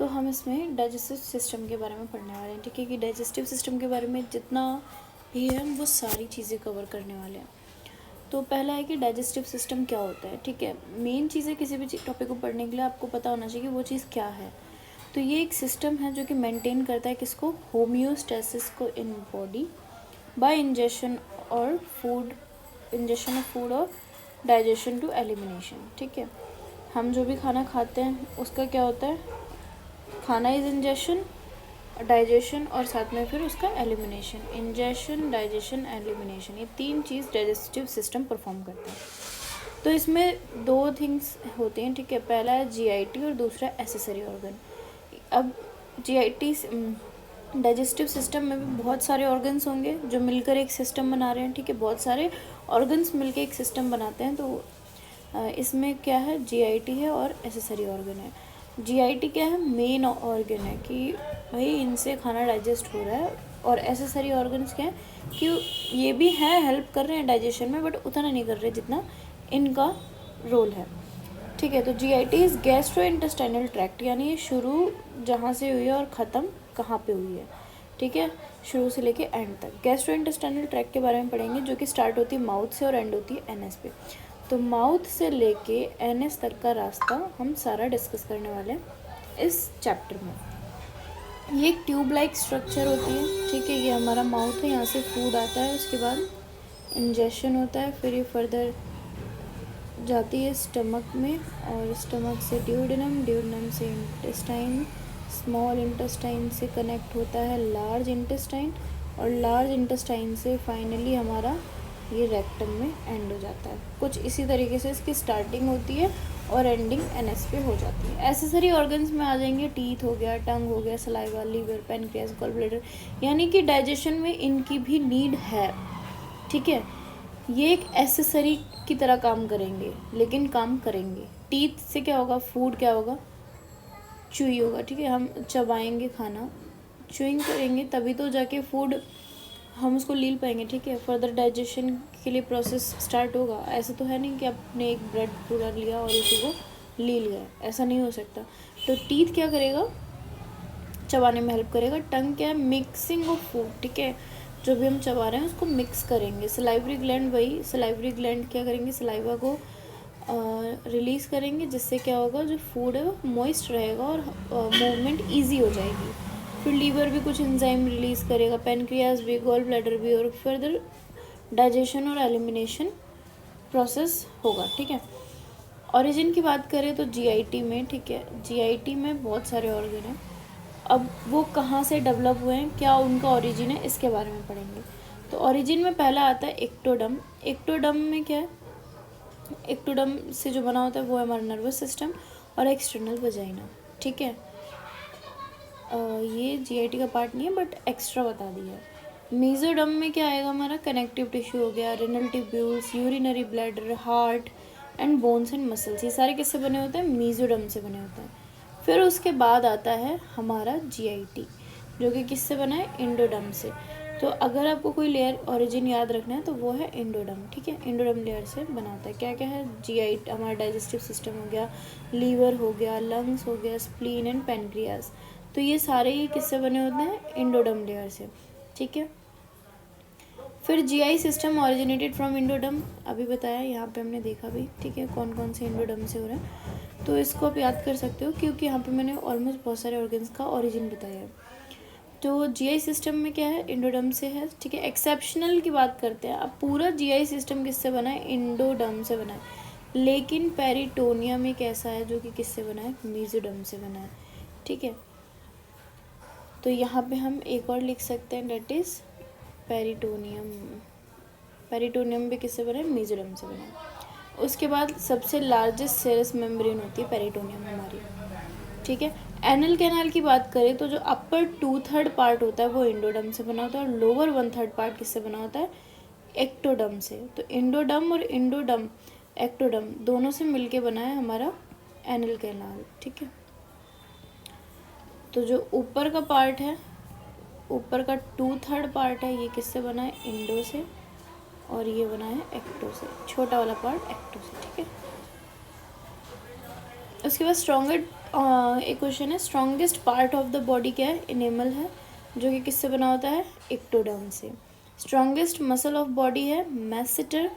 तो हम इसमें डाइजेस्टिव सिस्टम के बारे में पढ़ने वाले हैं, ठीक है, कि डाइजेस्टिव सिस्टम के बारे में जितना भी है हम वो सारी चीज़ें कवर करने वाले हैं। तो पहला है कि डाइजेस्टिव सिस्टम क्या होता है, ठीक है। मेन चीज़ें किसी भी टॉपिक को पढ़ने के लिए आपको पता होना चाहिए कि वो चीज़ क्या है। तो ये एक सिस्टम है जो कि मेंटेन करता है किसको, होम्योस्टेसिस को in body by ingestion of food और डाइजेशन टू एलिमिनेशन, ठीक है। हम जो भी खाना खाते हैं उसका क्या होता है, खाना इज इंजेशन, डाइजेशन और साथ में फिर उसका एलिमिनेशन। इंजेशन, डाइजेशन, एलिमिनेशन, ये तीन चीज़ डाइजेस्टिव सिस्टम परफॉर्म करता है। तो इसमें दो थिंग्स होते हैं, ठीक है। पहला है जीआईटी और दूसरा एसेसरी ऑर्गन। अब जीआईटी डाइजेस्टिव सिस्टम में भी बहुत सारे ऑर्गन्स होंगे जो मिलकर एक सिस्टम बना रहे हैं, ठीक है। बहुत सारे ऑर्गन्स मिलकर एक सिस्टम बनाते हैं। तो इसमें क्या है, जीआईटी है और एसेसरी ऑर्गन है। जीआईटी क्या है, मेन ऑर्गन है कि भाई इनसे खाना डाइजेस्ट हो रहा है, और एसेसरी ऑर्गन्स क्या है कि ये भी हैं, हेल्प कर रहे हैं डाइजेशन में, बट उतना नहीं कर रहे जितना इनका रोल है, ठीक है। तो GIT is gastrointestinal tract, यानी ये शुरू जहाँ से हुई है और ख़त्म कहाँ पे हुई है, ठीक है, शुरू से लेके एंड तक। गैस्ट्रो इंटेस्टाइनल ट्रैक्ट के बारे में पढ़ेंगे, जो कि स्टार्ट होती है माउथ से और एंड होती है एनएस पे। तो माउथ से लेके एनएस तक का रास्ता हम सारा डिस्कस करने वाले हैं इस चैप्टर में। ये एक ट्यूब लाइक स्ट्रक्चर होती है, ठीक है। ये हमारा माउथ है, यहाँ से फूड आता है, उसके बाद इंजेशन होता है, फिर ये फर्दर जाती है स्टमक में, और स्टमक से ड्यूडेनम, ड्यूडेनम से इंटेस्टाइन, स्मॉल इंटेस्टाइन से कनेक्ट होता है लार्ज इंटेस्टाइन, और लार्ज इंटेस्टाइन से फाइनली हमारा ये रेक्टम में एंड हो जाता है। कुछ इसी तरीके से इसकी स्टार्टिंग होती है और एंडिंग एनएस पे हो जाती है। एसेसरी ऑर्गन्स में आ जाएंगे, टीथ हो गया, टंग हो गया, saliva, liver, pancreas, gall bladder, यानी कि डाइजेशन में इनकी भी नीड है, ठीक है। ये एक एसेसरी की तरह काम करेंगे, लेकिन काम करेंगे। टीथ से क्या होगा, फूड क्या होगा, चुई होगा, ठीक है। हम चबाएंगे खाना, चुइंग करेंगे, तभी तो जाके फूड हम उसको लील पाएंगे, ठीक है। फर्दर डाइजेशन के लिए प्रोसेस स्टार्ट होगा। ऐसा तो है नहीं कि आपने एक ब्रेड पूरा लिया और उसी को लील गया, ऐसा नहीं हो सकता। तो टीथ क्या करेगा, चबाने में हेल्प करेगा। टंग क्या है, मिक्सिंग ऑफ फूड, ठीक है, जो भी हम चबा रहे हैं उसको मिक्स करेंगे। सलाइवरी ग्लैंड, वही सलाइवरी ग्लैंड क्या करेंगे, सलाइवा को रिलीज़ करेंगे, जिससे क्या होगा, जो फूड है वो मॉइस्ट रहेगा और मूवमेंट ईजी हो जाएगी। फिर लीवर भी कुछ एंजाइम रिलीज़ करेगा, पैनक्रियाज भी, गॉल ब्लैडर भी, और फर्दर डाइजेशन और एलिमिनेशन प्रोसेस होगा, ठीक है। ओरिजिन की बात करें तो जीआईटी में, ठीक है, जीआईटी में बहुत सारे ऑर्गन हैं। अब वो कहाँ से डेवलप हुए हैं, क्या उनका ओरिजिन है, इसके बारे में पढ़ेंगे। तो ओरिजिन में पहला आता है एक्टोडम। एक्टोडम में क्या है, एक्टोडम से जो बना होता है वो है हमारा नर्वस सिस्टम और एक्सटर्नल वजाइना, ठीक है। ये जीआईटी का पार्ट नहीं है, बट एक्स्ट्रा बता दिया है। मेसोडम में क्या आएगा, हमारा कनेक्टिव टिश्यू हो गया, renal tubules, urinary bladder, heart and bones and muscles, ये सारे किससे बने होते हैं, मेसोडम से बने होते हैं। फिर उसके बाद आता है हमारा जीआईटी, जो कि किससे बना है, इंडोडम से। तो अगर आपको कोई लेयर ओरिजिन याद रखना है तो वो है इंडोडम, ठीक है। इंडोडम लेयर से बना होता है। क्या क्या है, जीआई हमारा डाइजेस्टिव सिस्टम हो गया, लीवर हो गया, लंग्स हो गया, स्प्लीन एंड पैनक्रियास, तो ये सारे ही किससे बने होते हैं, इंडोडम लेयर से, ठीक है। फिर जीआई सिस्टम ओरिजिनेटेड फ्रॉम इंडोडम, अभी बताया, यहाँ पे हमने देखा भी, ठीक है, कौन कौन से इंडोडम से हो रहा है। तो इसको आप याद कर सकते हो, क्योंकि यहाँ पे मैंने ऑलमोस्ट बहुत सारे ऑर्गन्स का ओरिजिन बताया है। तो जीआई सिस्टम में क्या है, इंडोडम से है, ठीक है। एक्सेप्शनल की बात करते हैं, अब पूरा जीआई सिस्टम किससे बना है, इंडोडम से बना है, लेकिन पेरिटोनियम एक ऐसा है जो कि किससे बना है, मेसोडम से बना है, ठीक है। तो यहाँ पे हम एक और लिख सकते हैं, डेट इज़ पेरिटोनियम। पेरिटोनियम भी किससे बना है, मेसोडम से बना है। उसके बाद सबसे लार्जेस्ट सेरस मेम्ब्रेन होती है पेरिटोनियम हमारी, ठीक है। एनल कैनाल की बात करें तो जो अपर 2/3 पार्ट होता है वो इंडोडम से बना होता है, और लोअर 1/3 पार्ट किससे बना होता है, एक्टोडम से। तो इंडोडम और इंडोडम, एक्टोडम दोनों से मिलके बना है हमारा एनल कैनाल, ठीक है। तो जो ऊपर का पार्ट है, ऊपर का 2/3 पार्ट है, ये किससे बना है, इंडो से, और ये बना है एक्टो से, छोटा वाला पार्ट एक्टो से, ठीक है। उसके बाद एक क्वेश्चन है, strongest part of the body क्या है? एनिमल है, जो कि किससे बना होता है? एक्टोडर्म से। स्ट्रॉन्गेस्ट मसल ऑफ बॉडी है मैसेटर,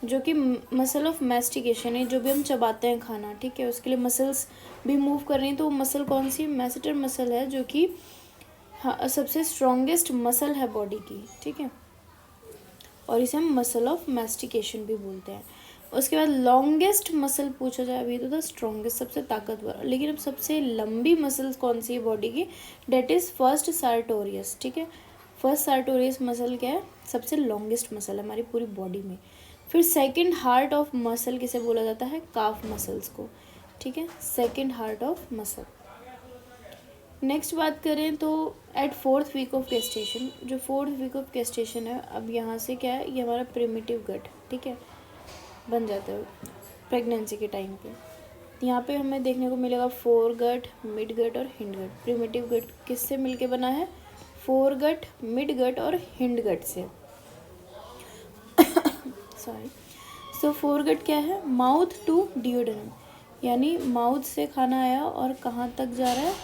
जो कि मसल ऑफ मैस्टिकेशन है, जो भी हम चबाते हैं खाना, ठीक है, उसके लिए मसल्स भी मूव कर रही हैं, तो वो मसल कौन सी? मैसेटर मसल है, जो कि हाँ सबसे स्ट्रॉन्गेस्ट मसल है बॉडी की, ठीक है, और इसे हम मसल ऑफ मैस्टिकेशन भी बोलते हैं। उसके बाद लॉन्गेस्ट मसल पूछा जाए, अभी तो था स्ट्रॉन्गेस्ट, सबसे ताकतवर, लेकिन अब सबसे लंबी मसल कौन सी है बॉडी की? डेट इज़ फर्स्ट सार्टोरियस, ठीक है। फर्स्ट सार्टोरियस मसल क्या है? सबसे लॉन्गेस्ट मसल है हमारी पूरी बॉडी में। फिर सेकंड हार्ट ऑफ मसल किसे बोला जाता है? काफ मसल्स को, ठीक है, second heart of muscle. Next बात करें तो eight 4th week of gestation, जो 4th वीक ऑफ गेस्टेशन है, अब यहाँ से क्या है? ये हमारा प्रिमिटिव गट, ठीक है, बन जाता है प्रेगनेंसी के टाइम पे। यहाँ पे हमें देखने को मिलेगा फोर गट, मिड गट और हिंड गट। प्रिमिटिव गट किससे मिलके बना है? फोर गट, मिड गट और हिंड गट से। सॉरी। सो फोर गट क्या है? माउथ टू डियोडेनम, यानी माउथ से खाना आया और कहाँ तक जा रहा है?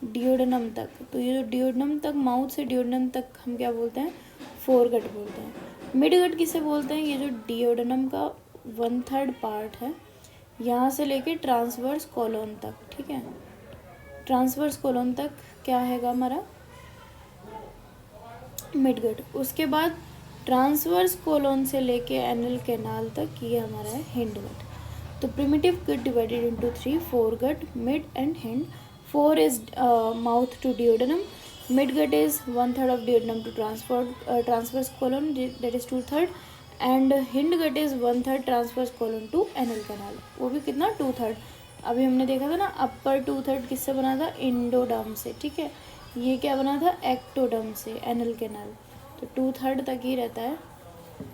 डियोडेनम तक। तो ये जो डियोडेनम तक, माउथ से डियोडेनम तक हम क्या बोलते हैं? फोर गट बोलते हैं। मिड गट किसे बोलते हैं? ये जो डियोडेनम का 1/3 पार्ट है, यहाँ से लेके ट्रांसवर्स कोलोन तक, ठीक है, ट्रांसवर्स कोलोन तक क्या हैगा हमारा? Mid gut. उसके बाद ट्रांसवर्स कोलोन से लेके एनल कैनाल तक ये हमारा है हिंड गट। तो primitive gut divided into 3, fore gut, mid and hind. Fore is mouth to duodenum, mid gut is 1/3 of duodenum to transverse colon, that is 2/3, and hind gut is 1/3 transverse colon to anal canal, वो भी कितना? 2/3। अभी हमने देखा था ना अपर 2/3 किससे बना था? इंडोडर्म से, ठीक है, ये क्या बना था? एक्टोडर्म से, एनल कैनाल। तो 2/3 तक ही रहता है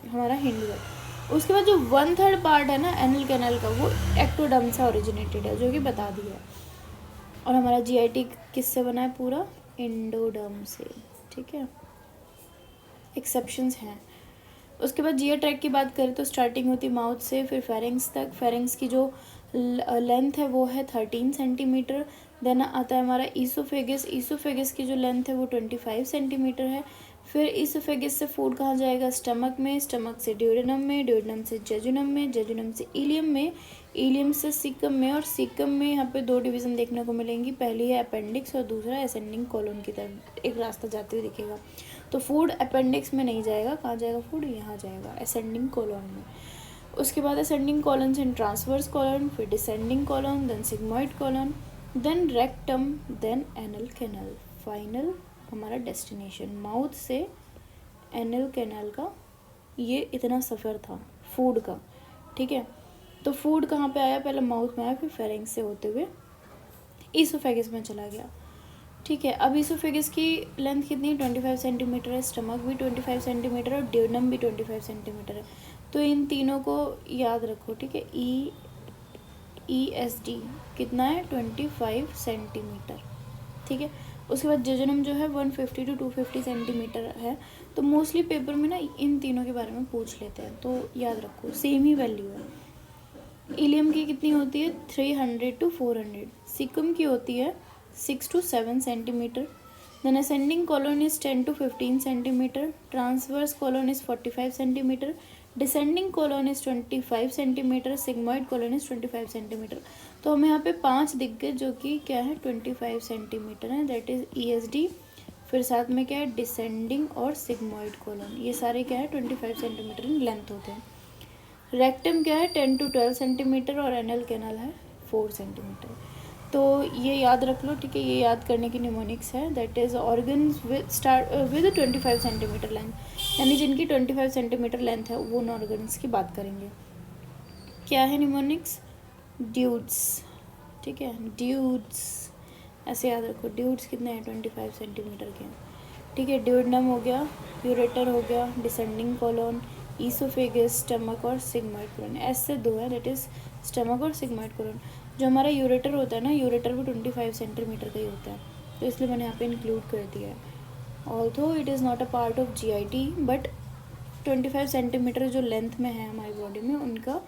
हमारा हिंड गट। उसके बाद जो 1/3 पार्ट है ना एनल कैनाल का, वो एक्टोडर्म से ओरिजिनेटेड है, जो कि बता दिया। और हमारा जीआईटी किससे बना है? पूरा इंडोडर्म से, ठीक है, एक्सेप्शंस हैं। उसके बाद जीआ ट्रैक की बात करें तो स्टार्टिंग होती माउथ से, फिर फेरिंग्स तक। फेरिंग्स की जो लेंथ है वो है 13 सेंटीमीटर। देन आता है हमारा ईसोफेगस। ईसोफेगस की जो लेंथ है वो 25 सेंटीमीटर है। फिर ईसोफेगस से फूड कहाँ जाएगा? स्टमक में, स्टमक से ड्यूडेनम में, ड्यूडेनम से जेजुनम में, जेजुनम से इलियम में, इलियम से सीकम में, और सीकम में यहाँ पे 2 डिवीज़न देखने को मिलेंगी। पहली है अपेंडिक्स और दूसरा असेंडिंग कॉलोन की तरफ एक रास्ता जाते हुए दिखेगा। तो फूड अपेंडिक्स में नहीं जाएगा, कहाँ जाएगा फूड? यहाँ जाएगा असेंडिंग कॉलोन में। उसके बाद असेंडिंग कॉलन से ट्रांसवर्स कॉलन, फिर descending colon, then sigmoid colon, then rectum, then anal canal. Final हमारा डेस्टिनेशन माउथ से एनल कैनल का ये इतना सफ़र था फूड का, ठीक है। तो फूड कहाँ पे आया? पहले माउथ में आया, फिर फेरिंग्स से होते हुए ईसोफेगस में चला गया, ठीक है। अब ईसोफेगस की लेंथ कितनी? 25 सेंटीमीटर है, स्टमक भी 25 सेंटीमीटर और ड्यूडेनम भी 25 सेंटीमीटर है। तो इन तीनों को याद रखो, ठीक है। ESD कितना है? 25 सेंटीमीटर, ठीक है। उसके बाद जेजुनम जो है 150 to 250 सेंटीमीटर है। तो मोस्टली पेपर में ना इन तीनों के बारे में पूछ लेते हैं, तो याद रखो सेम ही वैल्यू है। इलियम की कितनी होती है? 300 to 400। सिकम की होती है 6 to 7 centimetre. Then ascending colon is 10 to 15 centimetre. Transverse colon is 45 centimetre. Descending colon is 25 centimetre. Sigmoid colon is 25 centimetre. तो हमें यहाँ पे 5 दिख गए जो कि क्या है? 25 सेंटीमीटर है, दैट इज ESD। फिर साथ में क्या है? डिसेंडिंग और सिग्मॉइड कॉलोन, ये सारे क्या है? 25 सेंटीमीटर इन लेंथ होते हैं। रेक्टम क्या है? 10 to 12 सेंटीमीटर और एनल कैनल है 4 सेंटीमीटर। तो ये याद रख लो, ठीक है। ये याद करने की निमोनिक्स है, that is organs with 25 centimetre length, यानी जिनकी 25 सेंटीमीटर लेंथ है वो उन ऑर्गन्स की बात करेंगे। क्या है निमोनिक्स? ड्यूड्स, ठीक है, ड्यूड्स ऐसे याद रखो। ड्यूड्स कितने हैं? 25 सेंटीमीटर के, ठीक है। ड्यूडेनम हो गया, यूरेटर हो गया, डिसेंडिंग कॉलोन, ईसोफेगस, स्टमक और सिग्मॉइड कॉलोन। ऐसे 2 है, दैट इज़ स्टमक और सिग्मॉइड कॉलोन। जो हमारा यूरेटर होता है ना, यूरेटर भी 25 सेंटीमीटर का ही होता है, तो इसलिए मैंने यहाँ पे इंक्लूड कर दिया है। Although it is not a part of GIT, but 25 centimetre जो लेंथ में है हमारी बॉडी में, उनका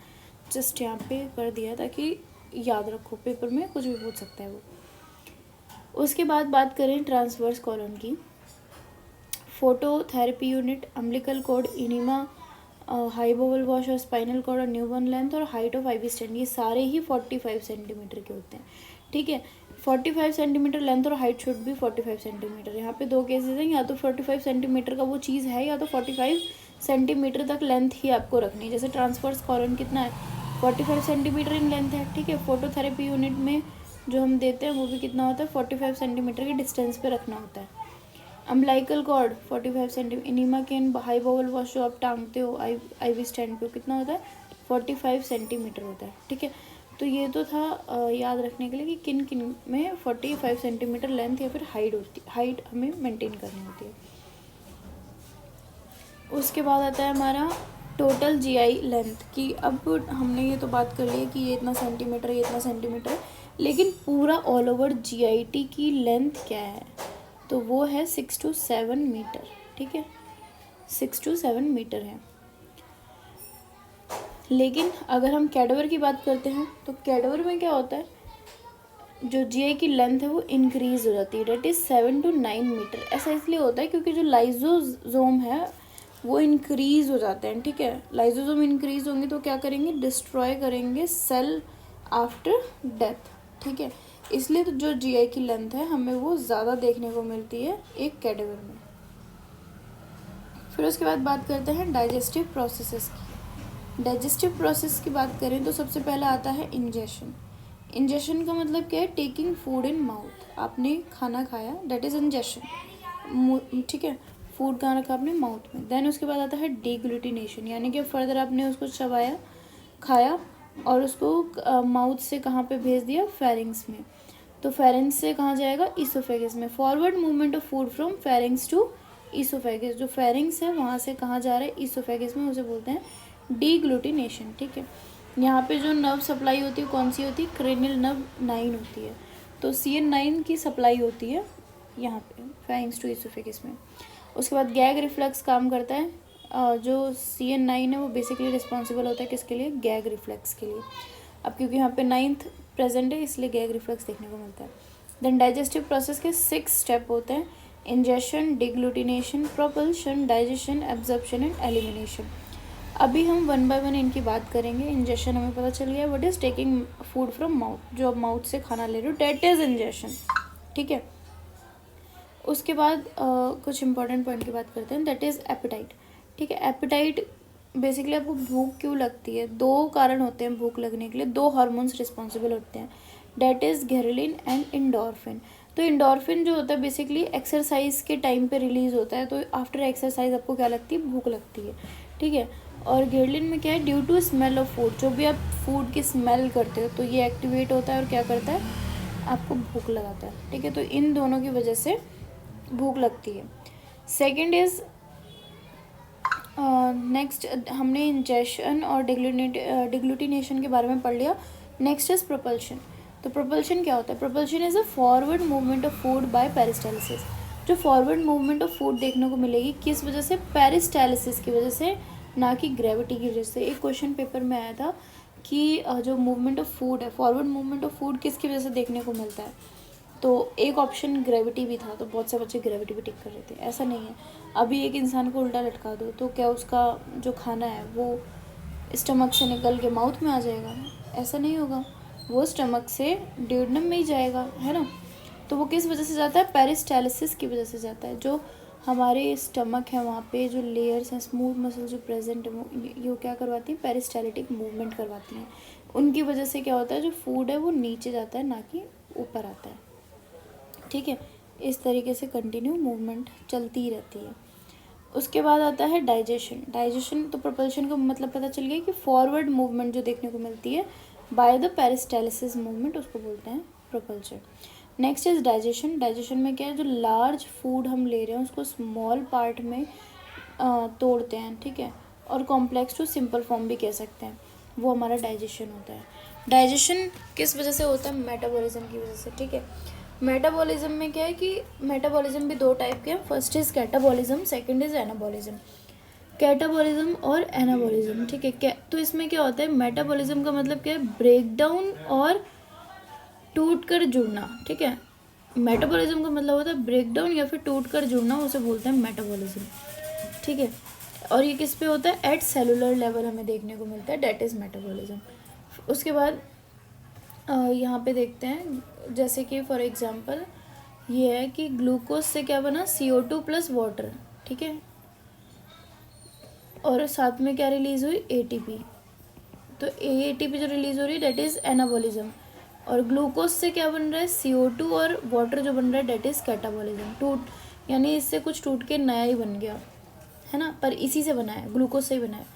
जस्ट यहाँ पे कर दिया ताकि याद रखो, पेपर में कुछ भी पूछ सकता है वो। उसके बाद बात करें ट्रांसवर्स कॉलन की, phototherapy unit, umbilical cord, enema, high bowel wash और स्पाइनल कॉर्ड और न्यूबॉर्न लेंथ और हाइट ऑफ आईवी स्टैंड, ये सारे ही 45 सेंटीमीटर के होते हैं। ठीक है, 45 सेंटीमीटर लेंथ और हाइट शुड भी 45 सेंटीमीटर। यहाँ पे दो केसेस हैं, या तो 45 सेंटीमीटर का वो चीज़ है या तो 45 सेंटीमीटर तक लेंथ ही आपको रखनी है। जैसे ट्रांसवर्स कॉलन कितना है, 45 सेंटीमीटर इन लेंथ है। ठीक है, फोटोथेरेपी यूनिट में जो हम देते हैं वो भी कितना होता है, 45 सेंटीमीटर के डिस्टेंस पे रखना होता है। Umbilical cord 45 centimetre, enema can high bowel wash जो आप टांगते हो आईवी स्टैंड पे, कितना होता है, 45 सेंटीमीटर होता है। ठीक है, तो ये तो था याद रखने के लिए कि किन किन में 45 सेंटीमीटर लेंथ या फिर हाइट हमें मेंटेन करनी होती है। उसके बाद आता है हमारा टोटल जीआई लेंथ की। अब हमने ये तो बात कर ली है कि ये इतना सेंटीमीटर, ये इतना सेंटीमीटर है, लेकिन पूरा ऑल ओवर जीआईटी की लेंथ क्या है, तो वो है 6 to 7 मीटर। ठीक है, 6 to 7 मीटर है। लेकिन अगर हम कैडवर की बात करते हैं तो कैडवर में क्या होता है, जो जीआई की लेंथ है वो इंक्रीज हो जाती है, डेट इज़ 7 to 9 मीटर। ऐसा इसलिए होता है क्योंकि जो लाइजोजोम है वो इंक्रीज हो जाते हैं। ठीक है, लाइजोजोम इंक्रीज होंगे तो क्या करेंगे, डिस्ट्रॉय करेंगे सेल आफ्टर डेथ। ठीक है, इसलिए तो जो जीआई की लेंथ है हमें वो ज़्यादा देखने को मिलती है एक कैडेवर में। फिर उसके बाद बात करते हैं डाइजेस्टिव प्रोसेसेस की। डाइजेस्टिव प्रोसेस की बात करें तो सबसे पहला आता है इंजेशन। इंजेशन का मतलब क्या है, टेकिंग फूड इन माउथ, आपने खाना खाया, दैट इज़ इंजेशन। ठीक है, फूड कहाँ रखा आपने, माउथ में। देन उसके बाद आता है डिग्लूटिनेशन, यानी कि फर्दर आपने उसको चबाया, खाया और उसको माउथ से कहाँ पे भेज दिया, फेरिंग्स में। तो फेरिंग्स से कहाँ जाएगा, ईसोफेगस में। Forward movement of food from pharynx to oesophagus, जो फेरिंग्स है वहाँ से कहाँ जा रहा है, ईसोफेगस में, उसे बोलते हैं डिग्लूटिनेशन। ठीक है, यहाँ पे जो नर्व सप्लाई होती है कौन सी होती है, क्रेनियल नर्व 9 होती है, तो CN9 की सप्लाई होती है यहाँ पे फेरिंग्स टू ईसोफेगस में। उसके बाद गैग रिफ्लेक्स काम करता है, जो CN9 है वो बेसिकली रिस्पॉन्सिबल होता है किसके लिए, गैग रिफ्लेक्स के लिए। अब क्योंकि यहाँ पे 9th प्रेजेंट है इसलिए गैग रिफ्लेक्स देखने को मिलता है। देन डाइजेस्टिव प्रोसेस के 6 स्टेप होते हैं, ingestion, deglutition, propulsion, digestion, absorption and elimination. अभी हम 1 by 1 इनकी बात करेंगे। इंजेशन हमें पता चल गया, what is taking food from mouth, जो आप माउथ से खाना ले रहे हो, डेट इज़ इंजेशन। ठीक है, उसके बाद कुछ इंपॉर्टेंट पॉइंट की बात करते हैं, दैट इज़ एपेटाइट। ठीक है, एपेटाइट बेसिकली आपको भूख क्यों लगती है, 2 कारण होते हैं भूख लगने के लिए, 2 हार्मोन्स रिस्पॉन्सिबल होते हैं, डेट इज़ घरेलिन एंड इंडोर्फिन। तो इंडोर्फिन जो होता है बेसिकली एक्सरसाइज के टाइम पे रिलीज होता है, तो आफ्टर एक्सरसाइज आपको क्या लगती है, भूख लगती है। ठीक है, और घरेलिन में क्या है, due to smell of food, जो भी आप फूड की स्मेल करते हो तो ये एक्टिवेट होता है और क्या करता है, आपको भूख लगाता है। ठीक है, तो इन दोनों की वजह से भूख लगती है। सेकेंड इज़ नेक्स्ट हमने इंजेशन और डिग्लूटिनेशन के बारे में पढ़ लिया। Next is propulsion. तो प्रोपल्शन क्या होता है, propulsion is a forward movement of food by peristalsis. जो फॉरवर्ड मूवमेंट ऑफ फूड देखने को मिलेगी किस वजह से, पेरिस्टालिसिस की वजह से, ना कि ग्रेविटी की वजह से। एक क्वेश्चन पेपर में आया था कि जो मूवमेंट ऑफ फूड है, फॉरवर्ड मूवमेंट ऑफ फूड किसकी वजह से देखने को मिलता है, तो एक ऑप्शन ग्रेविटी भी था, तो बहुत से बच्चे ग्रेविटी भी टिक कर रहे थे। ऐसा नहीं है, अभी एक इंसान को उल्टा लटका दो तो क्या उसका जो खाना है वो स्टमक से निकल के माउथ में आ जाएगा, ऐसा नहीं होगा, वो स्टमक से ड्यूडेनम में ही जाएगा, है ना। तो वो किस वजह से जाता है, पेरिस्टालिसिस की वजह से जाता है। जो हमारे स्टमक है वहाँ पे जो लेयर्स हैं, स्मूथ मसल जो प्रेजेंट है, वो ये क्या करवाती हैं, पेरिस्टालिटिक मूवमेंट करवाती हैं। उनकी वजह से क्या होता है, जो फूड है वो नीचे जाता है, ना कि ऊपर आता है। ठीक है, इस तरीके से कंटिन्यू मूवमेंट चलती ही रहती है। उसके बाद आता है डाइजेशन। डाइजेशन तो प्रोपल्शन का मतलब पता चल गया कि फॉरवर्ड मूवमेंट जो देखने को मिलती है बाय द पेरिस्टालिसिस मूवमेंट, उसको बोलते हैं propulsion. Next is digestion. Digestion में क्या है, जो लार्ज फूड हम ले रहे हैं उसको स्मॉल पार्ट में तोड़ते हैं। ठीक है, और कॉम्प्लेक्स टू सिंपल फॉर्म भी कह सकते हैं, वो हमारा डाइजेशन होता है। डाइजेशन किस वजह से होता है, मेटाबॉलिज्म की वजह से। ठीक है, मेटाबॉलिज्म में क्या है कि मेटाबॉलिज्म भी 2 टाइप के हैं, first is catabolism, second is anabolism. Catabolism और एनाबॉलिज्म, ठीक है। तो इसमें क्या होता है, मेटाबॉलिज्म का मतलब क्या है, ब्रेक डाउन और टूट कर जुड़ना, ठीक है। मेटाबॉलिज्म का मतलब होता है ब्रेक डाउन या फिर टूट कर जुड़ना, उसे बोलते हैं मेटाबॉलिज्म, ठीक है। और ये किस पे होता है, एट सेलुलर लेवल हमें देखने को मिलता है, डेट इज़ मेटाबॉलिज्म। उसके बाद यहाँ पे देखते हैं, जैसे कि फॉर एग्जांपल ये है कि ग्लूकोज से क्या बना, CO2 प्लस वाटर, ठीक है। और साथ में क्या रिलीज़ हुई, ATP। तो ATP जो रिलीज़ हो रही है डेट इज़ एनाबॉलिज्म। और ग्लूकोज से क्या बन रहा है, CO2 और वाटर जो बन रहा है डेट इज़ कैटाबॉलिज्म। टूट यानी इससे कुछ टूट के नया ही बन गया है ना, पर इसी से बना है, ग्लूकोज से ही बना है,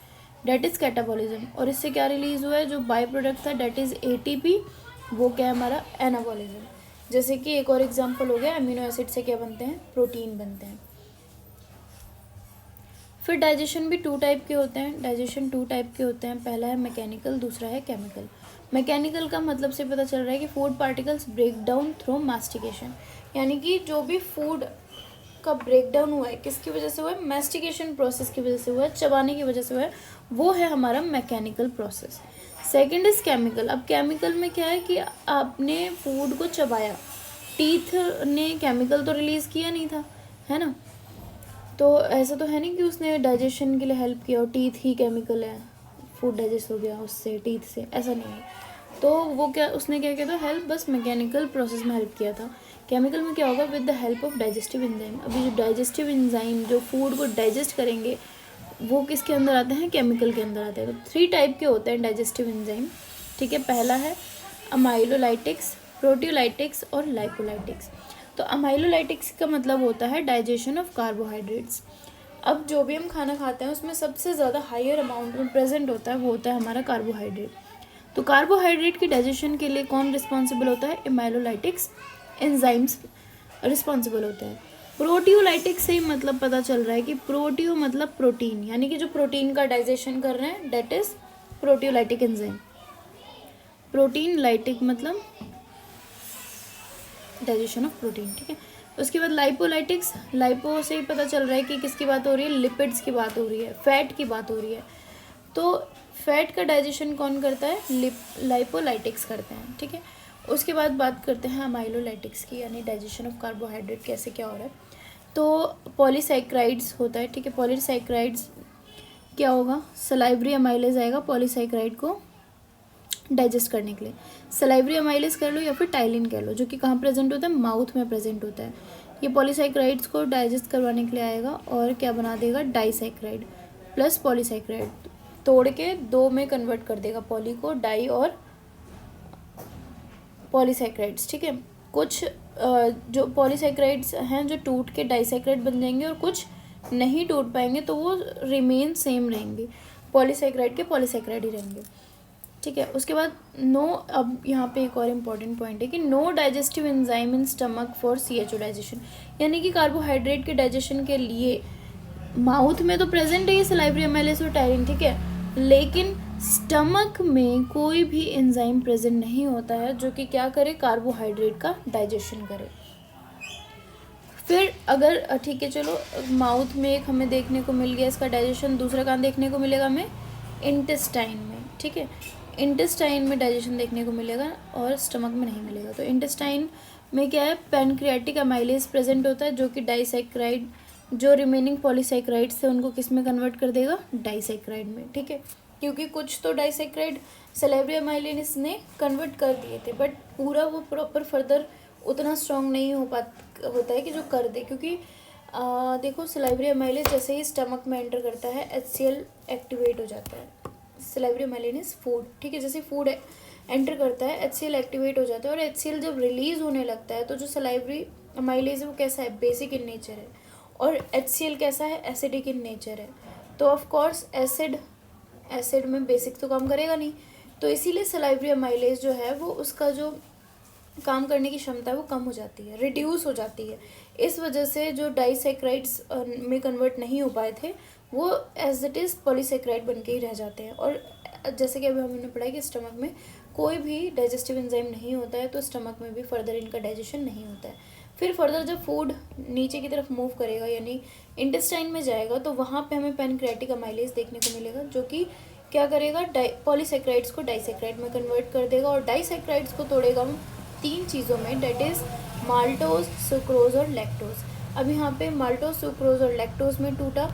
डेट इज़ कैटाबॉलिज्म। और इससे क्या रिलीज़ हुआ है, जो बाई प्रोडक्ट था डेट इज़ ATP, वो क्या है हमारा, एनाबॉलिज्म। जैसे कि एक और एग्जांपल हो गया, अमीनो एसिड से क्या बनते हैं, प्रोटीन बनते हैं। फिर डाइजेशन भी 2 टाइप के होते हैं, डाइजेशन 2 टाइप के होते हैं, पहला है मैकेनिकल, दूसरा है केमिकल। मैकेनिकल का मतलब से पता चल रहा है कि food particles break down through mastication, यानी कि जो भी फूड का ब्रेक डाउन हुआ है किसकी वजह से हुआ है, मैस्टिकेशन प्रोसेस की वजह से हुआ है, चबाने की वजह से हुआ है, वो है हमारा mechanical process. Second is chemical. अब केमिकल में क्या है कि आपने फूड को चबाया, टीथ ने केमिकल तो रिलीज़ किया नहीं था, है ना। तो ऐसा तो है नहीं कि उसने डाइजेशन के लिए हेल्प किया और टीथ ही केमिकल है, फूड डाइजेस्ट हो गया उससे, टीथ से, ऐसा नहीं है। तो वो क्या, उसने क्या किया था, हेल्प बस मैकेनिकल प्रोसेस में हेल्प किया था। केमिकल में क्या होगा, with the help of digestive enzyme. अभी जो डाइजेस्टिव एंजाइम जो फूड को डाइजेस्ट करेंगे वो किसके अंदर आते हैं, केमिकल के अंदर आते हैं। तो 3 टाइप के होते हैं डाइजेस्टिव एंजाइम, ठीक है। पहला है अमाइलोलाइटिक्स, प्रोटियोलाइटिक्स और लाइपोलाइटिक्स। तो अमाइलोलाइटिक्स का मतलब होता है डाइजेशन ऑफ कार्बोहाइड्रेट्स। अब जो भी हम खाना खाते हैं उसमें सबसे ज़्यादा हायर अमाउंट में प्रेजेंट होता है, वो होता है हमारा कार्बोहाइड्रेट। तो कार्बोहाइड्रेट की डाइजेशन के लिए कौन रिस्पॉन्सिबल होता है, अमाइलोलाइटिक्स एंजाइम्स रिस्पॉन्सिबल होते हैं। प्रोटियोलाइटिक्स से ही मतलब पता चल रहा है कि प्रोटियो मतलब प्रोटीन, यानी कि जो प्रोटीन का डाइजेशन कर रहे हैं that is proteolytic enzyme. Protein lytic मतलब डाइजेशन ऑफ प्रोटीन, ठीक है। उसके बाद लाइपोलाइटिक्स, लाइपो से ही पता चल रहा है कि किसकी बात हो रही है, लिपिड्स की बात हो रही है, फैट की बात हो रही है। तो फैट का डाइजेशन कौन करता है, लाइपोलाइटिक्स करते हैं, ठीक है। उसके बाद बात करते हैं अमाइलोलाइटिक्स की, यानी डाइजेशन ऑफ कार्बोहाइड्रेट कैसे क्या हो रहा है। तो पॉलीसैकेराइड्स होता है, ठीक है। पॉलीसैकेराइड्स क्या होगा, सलाइवरी अमाइलेज आएगा पॉलीसैकेराइड को डाइजेस्ट करने के लिए। सलाइवरी अमाइलेज कर लो या फिर टाइलिन कह लो, जो कि कहाँ प्रेजेंट होता है, माउथ में प्रेजेंट होता है। ये पॉलीसैकेराइड्स को डाइजेस्ट करवाने के लिए आएगा और क्या बना देगा, डाइसैकेराइड प्लस पॉलीसैकेराइड, तोड़ के 2 में कन्वर्ट कर देगा, पॉली को डाई और पॉलीसैकेराइड्स, ठीक है। कुछ जो पॉलीसैकेराइड्स हैं जो टूट के डाइसैकेराइड बन जाएंगे और कुछ नहीं टूट पाएंगे तो वो रिमेन सेम रहेंगे, पॉलीसैकेराइड के पॉलीसैकेराइड ही रहेंगे, ठीक है। उसके बाद नो, अब यहाँ पे एक और इम्पॉर्टेंट पॉइंट है कि no digestive enzyme in stomach for CHO digestion, यानी कि कार्बोहाइड्रेट के डाइजेशन के लिए माउथ में तो प्रेजेंट है ये सलाइवरी अमाइलेज और टायरिन, ठीक है, लेकिन स्टमक में कोई भी एंजाइम प्रेजेंट नहीं होता है जो कि क्या करे, कार्बोहाइड्रेट का डाइजेशन करे। फिर अगर ठीक है चलो, माउथ में एक हमें देखने को मिल गया इसका डाइजेशन, दूसरा कहाँ देखने को मिलेगा हमें, इंटेस्टाइन में, ठीक है। इंटेस्टाइन में डाइजेशन देखने को मिलेगा और स्टमक में नहीं मिलेगा। तो इंटेस्टाइन में क्या है, पैनक्रियाटिक अमाइलेज प्रेजेंट होता है जो कि डाइसैकेराइड, जो रिमेनिंग पॉलीसैकेराइड्स थे उनको किस में कन्वर्ट कर देगा, डाइसैकेराइड में, ठीक है। क्योंकि कुछ तो डाइसैकेराइड सलाइवरी अमाइलेज ने कन्वर्ट कर दिए थे, बट पूरा वो प्रॉपर फर्दर उतना स्ट्रॉन्ग नहीं होता है कि जो कर दे, क्योंकि देखो सलाइवरी अमाइलेज जैसे ही स्टमक में एंटर करता है HCl एक्टिवेट हो जाता है। सलाइवरी अमाइलेज इज फूड, ठीक है, जैसे फूड एंटर करता है HCl एक्टिवेट हो जाता है, और HCl जब रिलीज होने लगता है तो जो सलाइवरी अमाइलेज है वो कैसा है, बेसिक इन नेचर है, और HCl कैसा है, एसिडिक इन नेचर है। तो ऑफ कोर्स एसिड में बेसिक तो काम करेगा नहीं, तो इसीलिए सलाइवरी अमाइलेज जो है वो उसका जो काम करने की क्षमता है वो कम हो जाती है, रिड्यूस हो जाती है। इस वजह से जो डाइसैकेराइड्स में कन्वर्ट नहीं हो पाए थे वो एज इट इज़ पॉलीसैकेराइड बन के ही रह जाते हैं। और जैसे कि अभी हमने पढ़ा है कि स्टमक में कोई भी डाइजेस्टिव एंजाइम नहीं होता है तो स्टमक में भी फर्दर इनका डाइजेशन नहीं होता है। फिर फर्दर जब फूड नीचे की तरफ मूव करेगा यानी इंटेस्टाइन में जाएगा तो वहाँ पे हमें पैनक्रियाटिक अमाइलेज देखने को मिलेगा, जो कि क्या करेगा, पॉलीसेक्राइड्स को डाइसेक्राइड में कन्वर्ट कर देगा और डाइसेक्राइड्स को तोड़ेगा हम 3 चीज़ों में, डेट इज़ माल्टोज, सुक्रोज और लैक्टोज। अब यहाँ पे माल्टोज, सुक्रोज और लैक्टोज में टूटा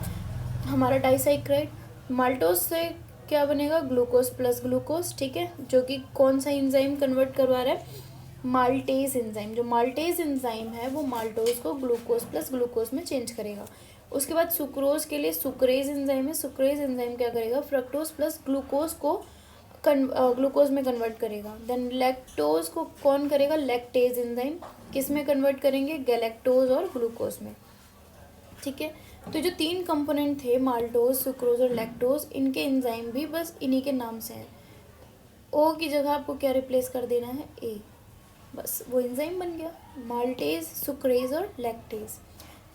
हमारा डाइसेक्राइड। माल्टोज से क्या बनेगा, ग्लूकोज प्लस ग्लूकोज, ठीक है, जो कि कौन सा एंजाइम कन्वर्ट करवा रहा है, माल्टेज एंजाइम। जो माल्टेज एंजाइम है वो माल्टोज को ग्लूकोज प्लस ग्लूकोज में चेंज करेगा। उसके बाद सुक्रोज के लिए सुक्रेज एंजाइम है, सुक्रेज एंजाइम क्या करेगा, फ्रक्टोज प्लस ग्लूकोज को ग्लूकोज में कन्वर्ट करेगा। देन लैक्टोज को कौन करेगा, लैक्टेज एंजाइम, किस में कन्वर्ट करेंगे, गैलेक्टोज और ग्लूकोज में, ठीक है। तो जो 3 कंपोनेंट थे माल्टोज, सुक्रोज और लैक्टोज, इनके एंजाइम भी बस इन्हीं के नाम से हैं। ओ की जगह आपको क्या रिप्लेस कर देना है, ए, बस वो एंजाइम बन गया, माल्टेज, सुक्रेज और लैक्टेज,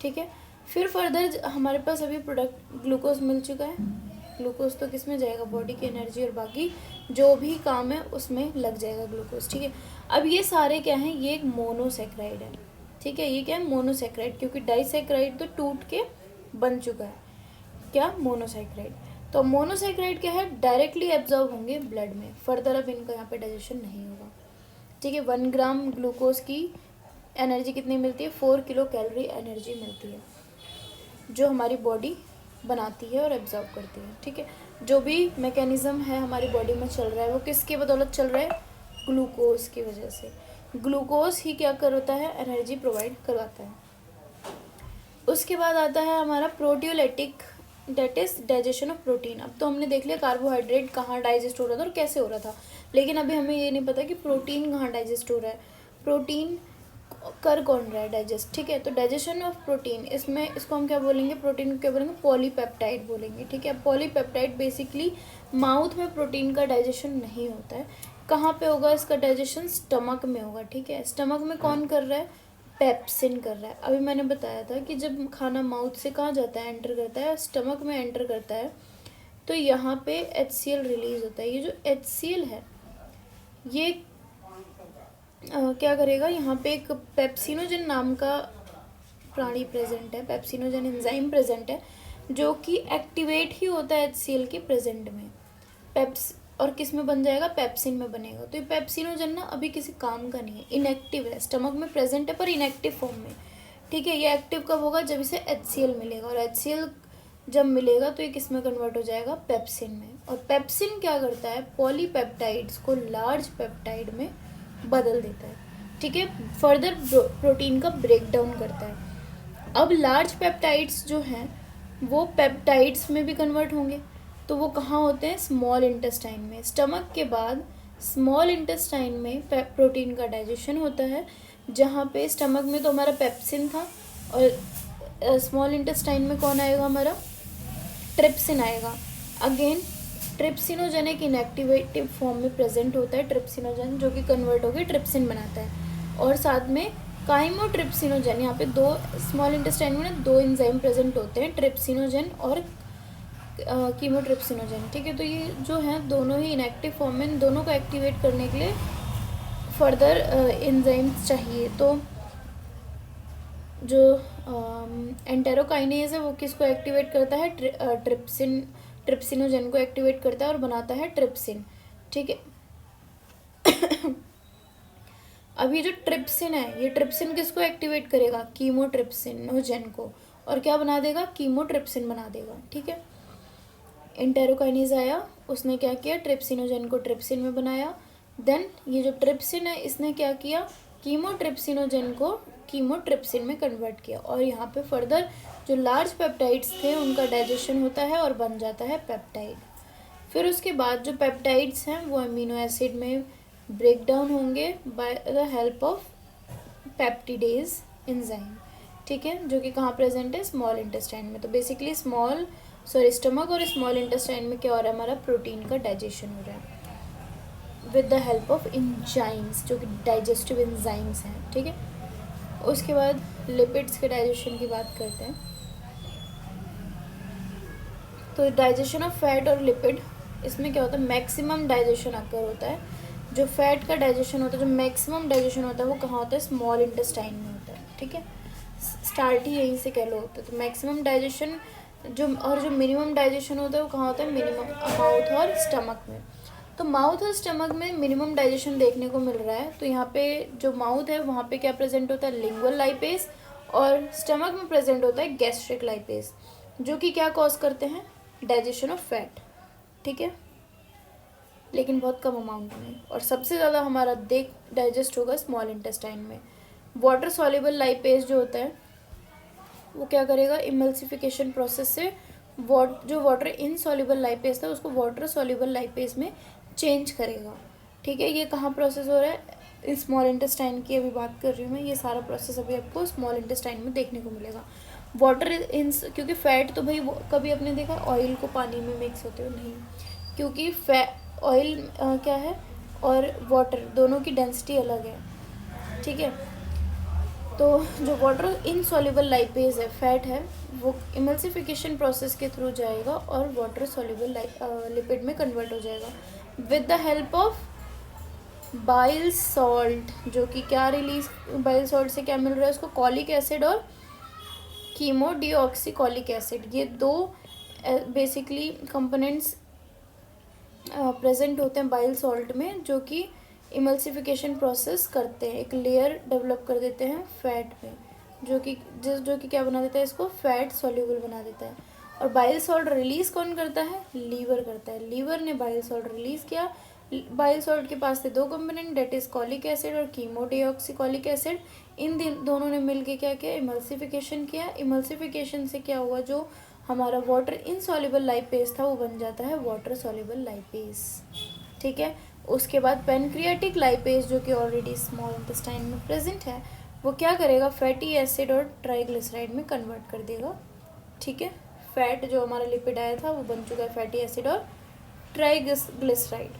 ठीक है। फिर फर्दर हमारे पास अभी प्रोडक्ट ग्लूकोज मिल चुका है। ग्लूकोज तो किस में जाएगा, बॉडी की एनर्जी और बाकी जो भी काम है उसमें लग जाएगा ग्लूकोज, ठीक है। अब ये सारे क्या हैं, ये एक मोनोसेक्राइड है, ठीक है। ये क्या है, मोनोसेक्राइड, क्योंकि डाइसेक्राइड तो टूट के बन चुका है, क्या, मोनोसेक्राइड। तो मोनोसेक्राइड क्या है, डायरेक्टली एब्जॉर्ब होंगे ब्लड में, फर्दर अब इनका यहाँ पे डाइजेशन नहीं होगा, ठीक है। 1 ग्राम ग्लूकोज की एनर्जी कितनी मिलती है, 4 किलो कैलोरी एनर्जी मिलती है, जो हमारी बॉडी बनाती है और एब्जॉर्ब करती है, ठीक है। जो भी मैकेनिज्म है हमारी बॉडी में चल रहा है वो किसके बदौलत चल रहा है, ग्लूकोज की वजह से। ग्लूकोज ही क्या करता है, एनर्जी प्रोवाइड करवाता है। उसके बाद आता है हमारा proteolytic, that is digestion of protein. अब तो हमने देख लिया कार्बोहाइड्रेट कहाँ डाइजेस्ट हो रहा था और कैसे हो रहा था, लेकिन अभी हमें ये नहीं पता कि प्रोटीन कहाँ डाइजेस्ट हो रहा है, प्रोटीन कर कौन रहा है डाइजेस्ट, ठीक है। तो डाइजेशन ऑफ प्रोटीन, इसमें इसको हम क्या बोलेंगे, प्रोटीन को क्या बोलेंगे, पॉलीपेप्टाइड बोलेंगे, ठीक है। पॉलीपेप्टाइड बेसिकली माउथ में प्रोटीन का डाइजेशन नहीं होता है, कहाँ पे होगा इसका डाइजेशन, स्टमक में होगा, ठीक है। स्टमक में कौन कर रहा है, पेप्सिन कर रहा है। अभी मैंने बताया था कि जब खाना माउथ से कहाँ जाता है, एंटर करता है, स्टमक में एंटर करता है, तो यहाँ पे HCl रिलीज होता है। ये जो HCl है ये क्या करेगा, यहाँ पे एक पेप्सिनोजन नाम का प्राणी प्रेजेंट है, पेप्सिनोजन एंजाइम प्रेजेंट है, जो कि एक्टिवेट ही होता है HCl के प्रेजेंट में, पेप्स और किस में बन जाएगा, पेप्सिन में बनेगा। तो ये पेप्सिनोजन ना अभी किसी काम का नहीं है, इनएक्टिव है, स्टमक में प्रेजेंट है पर इनएक्टिव फॉर्म में, ठीक है। ये एक्टिव कब होगा, जब इसे HCl मिलेगा, और HCl जब मिलेगा तो ये किस में कन्वर्ट हो जाएगा, पेप्सिन में। और पेप्सिन क्या करता है, पॉलीपेप्टाइड्स को लार्ज पेप्टाइड में बदल देता है, ठीक है, फर्दर प्रोटीन का ब्रेक डाउन करता है। अब लार्ज पेप्टाइड्स जो हैं वो पेप्टाइड्स में भी कन्वर्ट होंगे, तो वो कहाँ होते हैं, स्मॉल इंटेस्टाइन में। स्टमक के बाद स्मॉल इंटेस्टाइन में प्रोटीन का डाइजेशन होता है, जहाँ पे स्टमक में तो हमारा पेप्सिन था और स्मॉल इंटेस्टाइन में कौन आएगा, हमारा ट्रिप्सिन आएगा। अगेन ट्रिप्सिनोजन एक इनएक्टिवेटिव फॉर्म में प्रेजेंट होता है, ट्रिप्सिनोजन, जो कि कन्वर्ट होकर ट्रिप्सिन बनाता है। और साथ में काइमोट्रिप्सिनोजन, यहाँ पे 2 स्मॉल इंटेस्टाइन में ना 2 एंजाइम प्रेजेंट होते हैं, ट्रिप्सिनोजन और कीमोट्रिप्सिनोजन, ठीक है। तो ये जो है दोनों ही इनएक्टिव फॉर्म में, इन दोनों को एक्टिवेट करने के लिए फर्दर एंजाइम्स चाहिए। तो जो एंटेरोकाइनेज है वो किसको एक्टिवेट करता है, ट्रिप्सिनोजन को एक्टिवेट करता है और बनाता है ट्रिप्सिन, ठीक है। अब ये जो ट्रिप्सिन है, ये ट्रिप्सिन किसको एक्टिवेट करेगा, कीमोट्रिप्सिनोजन को, और क्या बना देगा, कीमोट्रिप्सिन बना देगा, ठीक है। एंटेरोकाइनेज आया, उसने क्या किया, ट्रिप्सिनोजन को ट्रिप्सिन में बनाया। देन ये जो ट्रिप्सिन है इसने क्या किया, कीमोट्रिप्सिनोजन को कीमोट्रिप्सिन में कन्वर्ट किया, और यहाँ पे फर्दर जो लार्ज पेप्टाइड्स थे उनका डाइजेशन होता है और बन जाता है पेप्टाइड। फिर उसके बाद जो पेप्टाइड्स हैं वो अमीनो एसिड में ब्रेक डाउन होंगे by the help of peptidase enzyme, ठीक है, जो कि कहाँ प्रेजेंट है, स्मॉल इंटेस्टाइन में। तो बेसिकली स्टमक और स्मॉल इंटेस्टाइन में क्या हो रहा है, हमारा प्रोटीन का डाइजेशन हो रहा है with the help of enzymes, जो कि डाइजेस्टिव एंजाइम्स हैं, ठीक है। उसके बाद लिपिड्स के डाइजेशन की बात करते हैं। तो डाइजेशन ऑफ फैट और लिपिड, इसमें क्या होता है, मैक्सिमम डाइजेशन अकर होता है जो फैट का डाइजेशन होता है, जो मैक्सिमम डाइजेशन होता है वो कहाँ होता है, स्मॉल इंटेस्टाइन में होता है, ठीक है, स्टार्ट ही यहीं से कह लो होता है। तो मैक्सिमम डाइजेशन जो मिनिमम डाइजेशन होता है वो कहाँ होता है, मिनिमम माउथ और स्टमक में। तो माउथ और स्टमक में मिनिमम डाइजेशन देखने को मिल रहा है। तो यहाँ पे जो माउथ है वहाँ पे क्या प्रेजेंट होता है, लिंगुअल लाइपेज, और स्टमक में प्रेजेंट होता है गैस्ट्रिक लाइपेज, जो कि क्या कॉज करते हैं, डाइजेशन ऑफ फैट, ठीक है, लेकिन बहुत कम अमाउंट में। और सबसे ज़्यादा हमारा डाइजेस्ट होगा स्मॉल इंटेस्टाइन में। वाटर सॉल्युबल लाइपेज जो होता है वो क्या करेगा, इमल्सिफिकेशन प्रोसेस से जो वाटर इनसॉल्युबल लाइपेज था उसको वाटर सॉल्युबल लाइपेज में चेंज करेगा, ठीक है। ये कहाँ प्रोसेस हो रहा है, स्मॉल इंटेस्टाइन की अभी बात कर रही हूँ मैं। ये सारा प्रोसेस अभी आपको स्मॉल इंटेस्टाइन में देखने को मिलेगा। वाटर क्योंकि फैट तो भाई कभी आपने देखा ऑयल को पानी में मिक्स होते हो, नहीं, क्योंकि ऑयल क्या है और वाटर दोनों की डेंसिटी अलग है, ठीक है। तो जो वाटर इनसॉल्युबल लाइपेज है, फैट है, वो इमल्सिफिकेशन प्रोसेस के थ्रू जाएगा और वाटर सॉल्युबल लिपिड में कन्वर्ट हो जाएगा with the help of bile salt, जो कि क्या रिलीज, बाइल सॉल्ट से क्या मिल रहा है उसको, कॉलिक एसिड और कीमोडिऑक्सीकॉलिक एसिड। ये दो बेसिकली कंपोनेंट्स प्रेजेंट होते हैं बाइल सॉल्ट में, जो कि इमल्सिफिकेशन प्रोसेस करते हैं, एक लेयर डेवलप कर देते हैं फैट में, जो कि क्या बना देता है, इसको फैट सॉल्युबल बना देता है। और बाइल सॉल्ट रिलीज कौन करता है, लीवर करता है। लीवर ने बाइल सॉल्ट रिलीज किया। बाइल सॉल्ट के पास थे दो component, that is cholic acid और कीमोडिऑक्सीकॉलिक एसिड। इन दोनों ने मिलके क्या किया, इमल्सिफिकेशन किया। इमल्सिफिकेशन से क्या हुआ, जो हमारा वाटर इनसॉल्युबल लाइपेज था वो बन जाता है वाटर सॉल्युबल लाइपेज, ठीक है। उसके बाद पेनक्रियाटिक लाइपेज, जो कि ऑलरेडी स्मॉल इंटेस्टाइन में प्रेजेंट है, वो क्या करेगा, फैटी एसिड और ट्राइग्लिसराइड में कन्वर्ट कर देगा, ठीक है। फैट जो हमारा लिपिड आया था वो बन चुका है फैटी एसिड और ट्राइग्लिसराइड।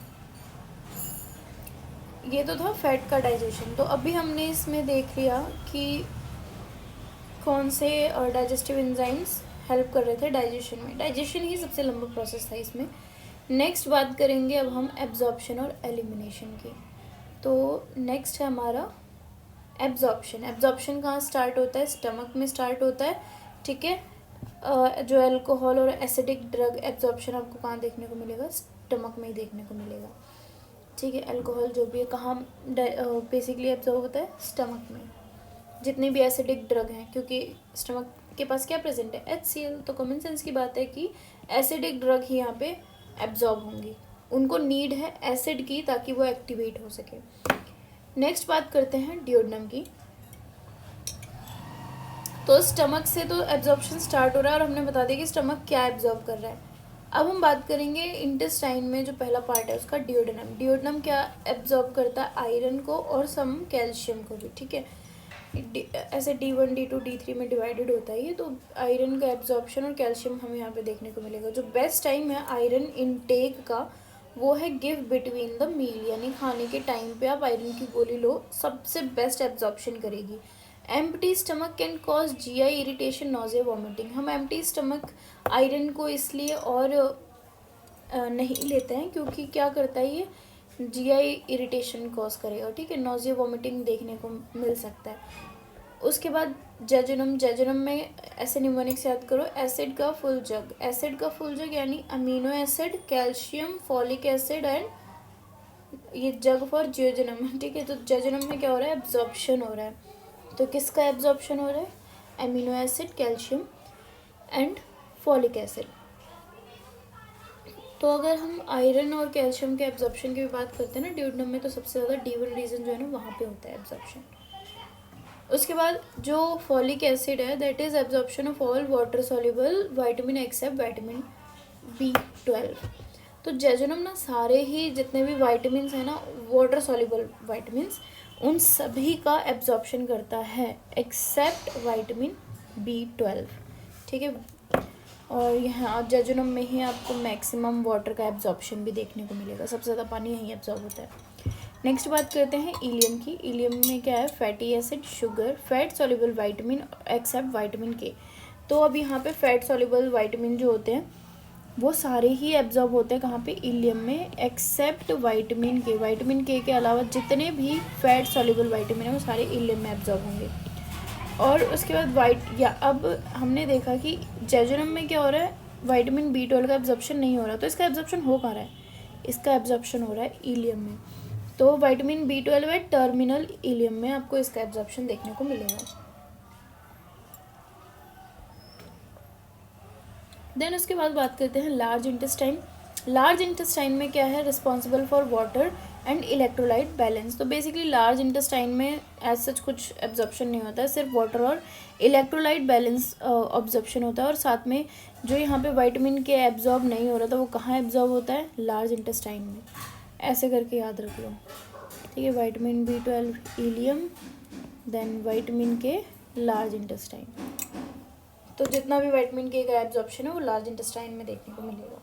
ये तो था फैट का डाइजेशन। तो अभी हमने इसमें देख लिया कि कौन से डाइजेस्टिव एंजाइम्स हेल्प कर रहे थे डाइजेशन में। डाइजेशन ही सबसे लंबा प्रोसेस था इसमें। नेक्स्ट बात करेंगे अब हम एब्जॉर्प्शन और एलिमिनेशन की। तो नेक्स्ट है हमारा एब्जॉर्प्शन। एब्जॉर्प्शन कहाँ स्टार्ट होता है, स्टमक में स्टार्ट होता है, ठीक है। जो अल्कोहल और एसिडिक ड्रग एब्जॉर्प्शन आपको कहाँ देखने को मिलेगा, स्टमक में ही देखने को मिलेगा, ठीक है। अल्कोहल जो भी है कहाँ बेसिकली एब्जॉर्ब होता है, स्टमक में। जितने भी एसिडिक ड्रग हैं, क्योंकि स्टमक के पास क्या प्रेजेंट है, HCl, तो कॉमन सेंस की बात है कि एसिडिक ड्रग ही यहाँ पे एब्जॉर्ब होंगी। उनको नीड है एसिड की ताकि वो एक्टिवेट हो सके। नेक्स्ट बात करते हैं डियोडनम की। तो स्टमक से तो एब्जॉर्प्शन स्टार्ट हो रहा है और हमने बता दिया कि स्टमक क्या एब्जॉर्ब कर रहा है। अब हम बात करेंगे इंटेस्टाइन में जो पहला पार्ट है उसका, डियोडनम। डियोडनम क्या एब्जॉर्ब करता है, आयरन को और सम कैल्शियम को भी, ठीक है। ऐसे D1 D2 D3 में डिवाइडेड होता है ये। तो आयरन का एब्जॉर्प्शन और कैल्शियम हमें यहाँ पे देखने को मिलेगा। जो बेस्ट टाइम है आयरन इनटेक का वो है गिव बिटवीन द मील, यानी खाने के टाइम पे आप आयरन की गोली लो, सबसे बेस्ट एब्जॉर्प्शन करेगी। Empty stomach can cause GI irritation, nausea, vomiting. हम एम्प्टी स्टमक आयरन को इसलिए और नहीं लेते हैं क्योंकि क्या करता है ये, GI इरिटेशन कॉज करेगा, ठीक है। नॉजिया, वॉमिटिंग देखने को मिल सकता है। उसके बाद जेजुनम। जेजुनम में ऐसे निमोनिक्स याद करो, एसिड का फुल जग। एसिड का फुल जग यानी amino acid, calcium, folic acid and ये जग फॉर जेजुनम, ठीक है। तो जेजुनम में क्या हो रहा है, एब्जॉर्प्शन हो रहा है। तो किसका एब्जॉर्प्शन हो रहा है, amino acid, calcium and folic acid. तो अगर हम आयरन और कैल्शियम के एब्जॉर्प्शन की भी बात करते हैं ना डियोडनम में, तो सबसे ज़्यादा D1 रीजन जो है ना वहाँ पे होता है एब्जॉर्प्शन। उसके बाद जो फॉलिक एसिड है that is absorption of all water soluble vitamin except vitamin B12। तो जेजुनम ना सारे ही जितने भी विटामिन है ना, वाटर सॉल्युबल विटामिन, उन सभी का एब्जॉर्प्शन करता है एक्सेप्ट विटामिन B12, ठीक है। और यहाँ जेजुनम में ही आपको मैक्सिमम वाटर का एब्जॉर्प्शन भी देखने को मिलेगा, सबसे ज़्यादा पानी यहीं एब्जॉर्ब होता है। नेक्स्ट बात करते हैं इलियम की। इलियम में क्या है, fatty acid, sugar, fat soluble vitamin except vitamin K। तो अब यहाँ पे फैट सॉल्युबल विटामिन जो होते हैं वो सारे ही एब्जॉर्ब होते हैं कहाँ पे, इलियम में, एक्सेप्ट विटामिन के। विटामिन के अलावा जितने भी फैट सॉल्युबल विटामिन है वो सारे इलियम में एब्जॉर्ब होंगे। और उसके बाद अब हमने देखा कि जेजुनम में क्या हो रहा है, विटामिन B12 का एब्जॉर्प्शन नहीं हो रहा, तो इसका एब्जॉर्प्शन हो कहाँ रहा है, इसका एब्जॉर्प्शन हो रहा है इलियम में। तो विटामिन B12 है टर्मिनल इलियम में, आपको इसका एब्जॉर्प्शन देखने को मिलेगा। देन उसके बाद बात करते हैं लार्ज इंटेस्टाइन। लार्ज इंटेस्टाइन में क्या है, responsible for water and electrolyte balance. तो बेसिकली लार्ज इंटेस्टाइन में एज सच कुछ एब्जॉर्प्शन नहीं होता है, सिर्फ वाटर और इलेक्ट्रोलाइट बैलेंस ऑब्जॉर्प्शन होता है। और साथ में जो यहाँ पे विटामिन के एब्जॉर्ब नहीं हो रहा था वो कहाँ एब्जॉर्ब होता है, लार्ज इंटेस्टाइन में। ऐसे करके याद रख लो, ठीक है। Vitamin B12 ileum, then vitamin K large intestine. तो जितना भी विटामिन के का एब्जॉर्प्शन है वो लार्ज इंटेस्टाइन में देखने को मिलेगा।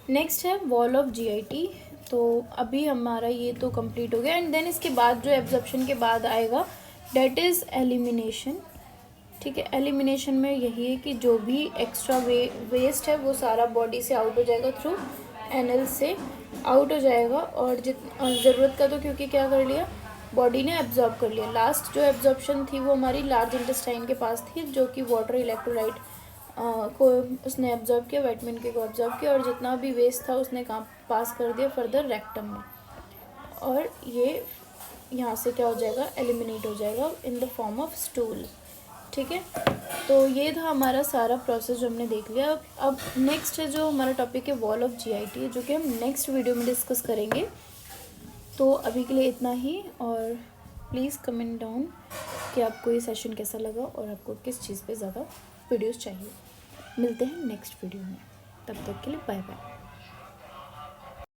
नेक्स्ट है वॉल ऑफ GIT। तो अभी हमारा ये तो कंप्लीट हो गया। एंड देन इसके बाद जो एब्जॉर्प्शन के बाद आएगा डेट इज़ एलिमिनेशन, ठीक है। एलिमिनेशन में यही है कि जो भी एक्स्ट्रा वेस्ट है वो सारा बॉडी से आउट हो जाएगा, थ्रू एनल से आउट हो जाएगा। और ज़रूरत का तो क्योंकि क्या कर लिया, बॉडी ने एब्जॉर्ब कर लिया। लास्ट जो एब्जॉर्प्शन थी वो हमारी लार्ज इंटेस्टाइन के पास थी, जो कि वाटर इलेक्ट्रोलाइट को उसने एब्जॉर्ब किया, विटामिन के को एब्जॉर्ब किया, और जितना भी वेस्ट था उसने कहाँ पास कर दिया, फर्दर रेक्टम में। और ये यहाँ से क्या हो जाएगा, एलिमिनेट हो जाएगा in the form of stool, ठीक है। तो ये था हमारा सारा प्रोसेस जो हमने देख लिया। अब नेक्स्ट है जो हमारा टॉपिक है वॉल ऑफ GIT, जो कि हम नेक्स्ट वीडियो में डिस्कस करेंगे। तो अभी के लिए इतना ही, और प्लीज़ कमेंट डाउन कि आपको ये सेशन कैसा लगा और आपको किस चीज़ पे ज़्यादा वीडियोस चाहिए। मिलते हैं नेक्स्ट वीडियो में, तब तक के लिए बाय बाय।